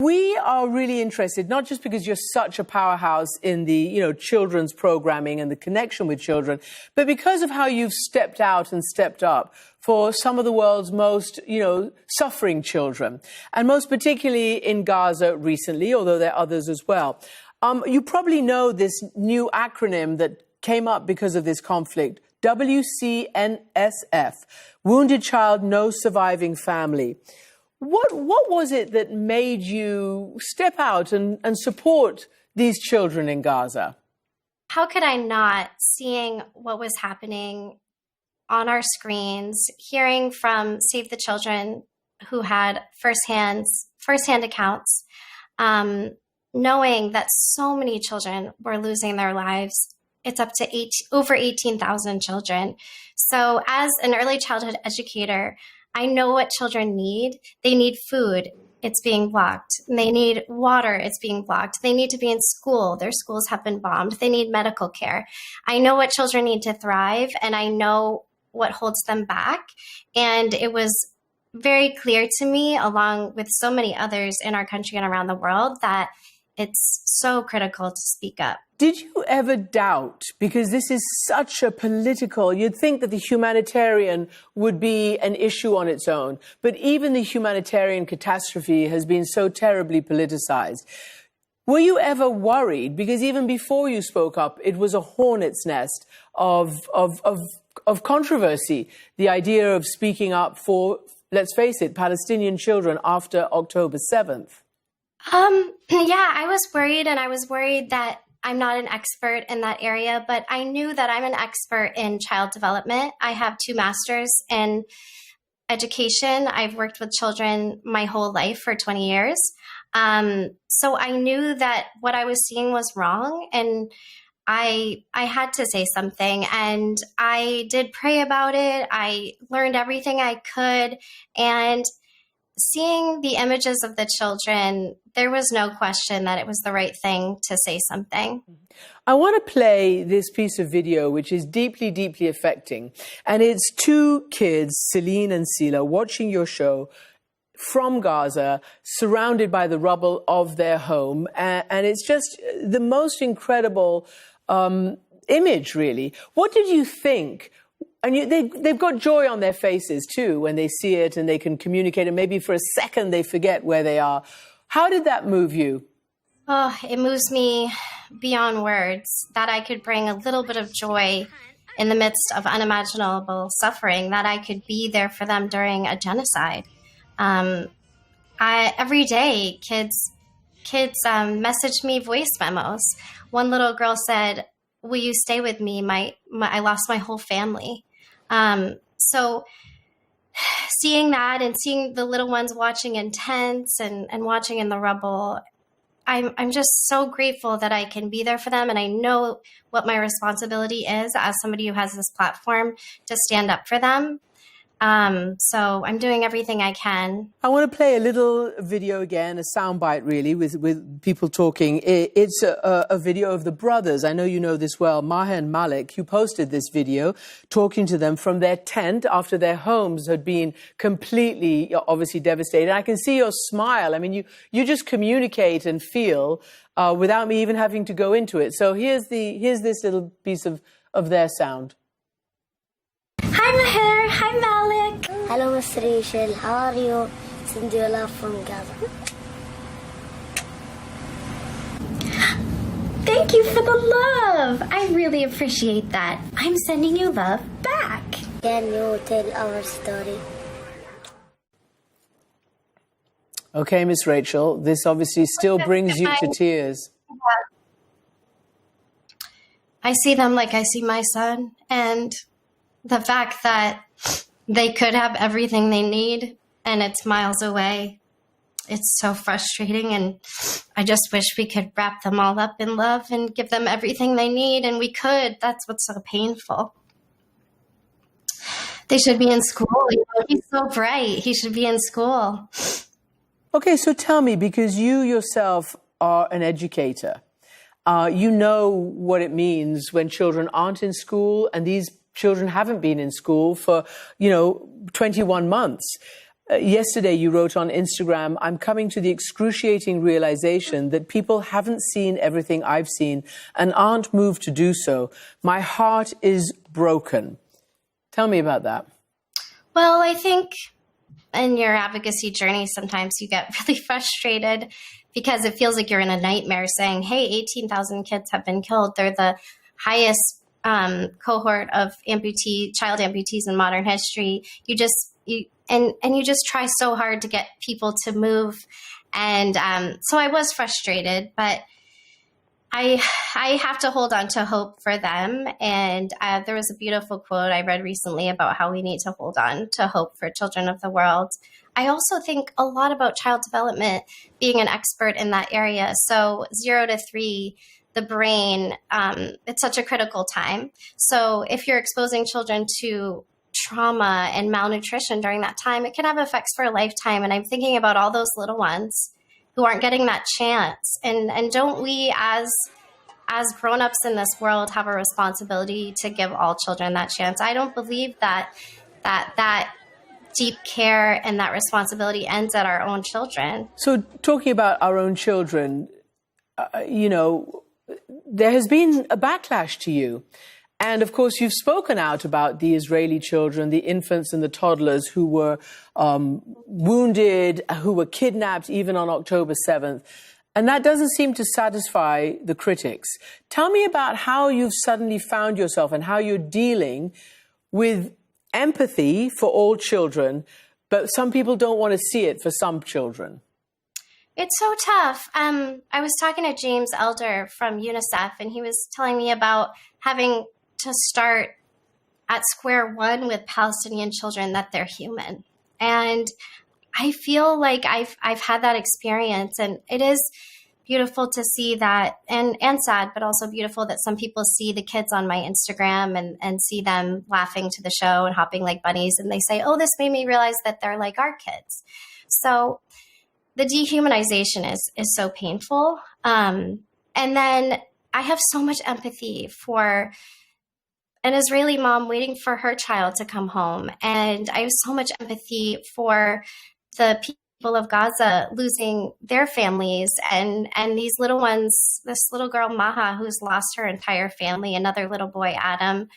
we are really interested, not just because you're such a powerhouse in the, children's programming and the connection with children, but because of how you've stepped out and stepped up for some of the world's most, suffering children, and most particularly in Gaza recently, although there are others as well. You probably know this new acronym that came up because of this conflict, WCNSF, Wounded Child, No Surviving Family. What was it that made you step out and support these children in Gaza? How could I not, seeing what was happening on our screens, hearing from Save the Children who had firsthand accounts, knowing that so many children were losing their lives. It's up to over 18,000 children. So as an early childhood educator, I know what children need. They need food. It's being blocked. They need water. It's being blocked. They need to be in school. Their schools have been bombed. They need medical care. I know what children need to thrive, and I know what holds them back. And it was very clear to me, along with so many others in our country and around the world, that it's so critical to speak up. Did you ever doubt, because this is such a political, you'd think that the humanitarian would be an issue on its own, but even the humanitarian catastrophe has been so terribly politicized. Were you ever worried? Because even before you spoke up, it was a hornet's nest of controversy, the idea of speaking up for, let's face it, Palestinian children after October 7th. Yeah, I was worried, and I was worried that I'm not an expert in that area, but I knew that I'm an expert in child development. I have 2 masters in education. I've worked with children my whole life for 20 years. So I knew that what I was seeing was wrong, and I had to say something, and I did pray about it. I learned everything I could, and seeing the images of the children, there was no question that it was the right thing to say something. I want to play this piece of video, which is deeply, deeply affecting. And it's 2 kids, Celine and Sila, watching your show from Gaza, surrounded by the rubble of their home. And it's just the most incredible image, really. What did you think? And they've got joy on their faces, too, when they see it and they can communicate. And maybe for a second they forget where they are. How did that move you? Oh, it moves me beyond words that I could bring a little bit of joy in the midst of unimaginable suffering, that I could be there for them during a genocide. Every day, kids message me voice memos. One little girl said, "Will you stay with me? I lost my whole family." So seeing that and seeing the little ones watching in tents and watching in the rubble, I'm just so grateful that I can be there for them. And I know what my responsibility is as somebody who has this platform to stand up for them. So I'm doing everything I can. I want to play a little video again, a soundbite really, with people talking. It's a video of the brothers. I know you know this well, Maha and Malik. You posted this video talking to them from their tent after their homes had been completely, obviously devastated. I can see your smile. I mean, you just communicate and feel without me even having to go into it. So here's this little piece of their sound. Hi, Maher. Hi, Malik. Hello, Miss Rachel. How are you? Sending you love from Gaza. Thank you for the love. I really appreciate that. I'm sending you love back. Can you tell our story? Okay, Miss Rachel, this obviously still brings you to tears. I see them like I see my son, and the fact that they could have everything they need and it's miles away, it's so frustrating. And I just wish we could wrap them all up in love and give them everything they need. And we could. That's what's so painful. They should be in school. He's so bright. He should be in school. Okay, so tell me, because you yourself are an educator, you know what it means when children aren't in school, and these children haven't been in school for, 21 months. Yesterday, you wrote on Instagram, I'm coming to the excruciating realization that people haven't seen everything I've seen and aren't moved to do so. My heart is broken. Tell me about that. Well, I think in your advocacy journey, sometimes you get really frustrated because it feels like you're in a nightmare saying, hey, 18,000 kids have been killed. They're the highest cohort of child amputees in modern history. You just try so hard to get people to move. And so I was frustrated, but I have to hold on to hope for them. And there was a beautiful quote I read recently about how we need to hold on to hope for children of the world. I also think a lot about child development, being an expert in that area. So 0 to 3, the brain, it's such a critical time. So if you're exposing children to trauma and malnutrition during that time, it can have effects for a lifetime. And I'm thinking about all those little ones who aren't getting that chance. And don't we as grown-ups in this world have a responsibility to give all children that chance? I don't believe that deep care and that responsibility ends at our own children. So talking about our own children, there has been a backlash to you. And of course, you've spoken out about the Israeli children, the infants and the toddlers who were wounded, who were kidnapped even on October 7th. And that doesn't seem to satisfy the critics. Tell me about how you've suddenly found yourself and how you're dealing with empathy for all children, but some people don't want to see it for some children. It's so tough. I was talking to James Elder from UNICEF, and he was telling me about having to start at square one with Palestinian children, that they're human. And I feel like I've had that experience, and it is beautiful to see that, and sad, but also beautiful that some people see the kids on my Instagram and see them laughing to the show and hopping like bunnies, and they say, oh, this made me realize that they're like our kids. So the dehumanization is so painful. And then I have so much empathy for an Israeli mom waiting for her child to come home. And I have so much empathy for the people of Gaza losing their families and these little ones, this little girl, Maha, who's lost her entire family, another little boy, Adam,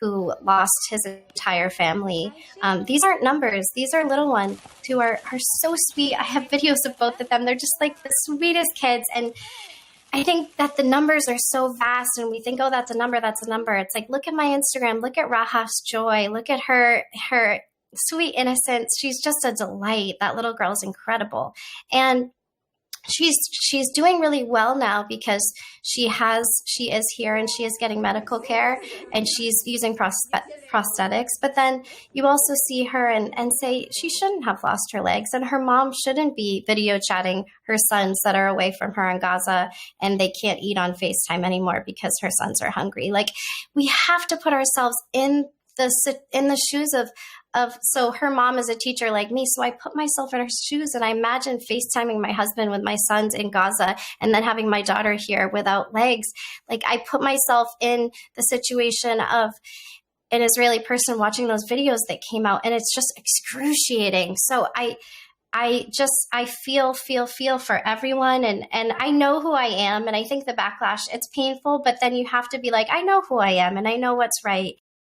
who lost his entire family. These aren't numbers. These are little ones who are so sweet. I have videos of both of them. They're just like the sweetest kids. And I think that the numbers are so vast, and we think, oh, that's a number, that's a number. It's like, look at my Instagram, look at Rahaf's joy, look at her sweet innocence. She's just a delight. That little girl is incredible. And she's doing really well now because she is here and she is getting medical care and she's using prosthetics. But then you also see her and say she shouldn't have lost her legs, and her mom shouldn't be video chatting her sons that are away from her in Gaza and they can't eat on FaceTime anymore because her sons are hungry. Like, we have to put ourselves in the shoes of so her mom is a teacher like me. So I put myself in her shoes and I imagine FaceTiming my husband with my sons in Gaza and then having my daughter here without legs. Like, I put myself in the situation of an Israeli person watching those videos that came out, and it's just excruciating. So I feel for everyone, and I know who I am, and I think the backlash, it's painful, but then you have to be like, I know who I am and I know what's right.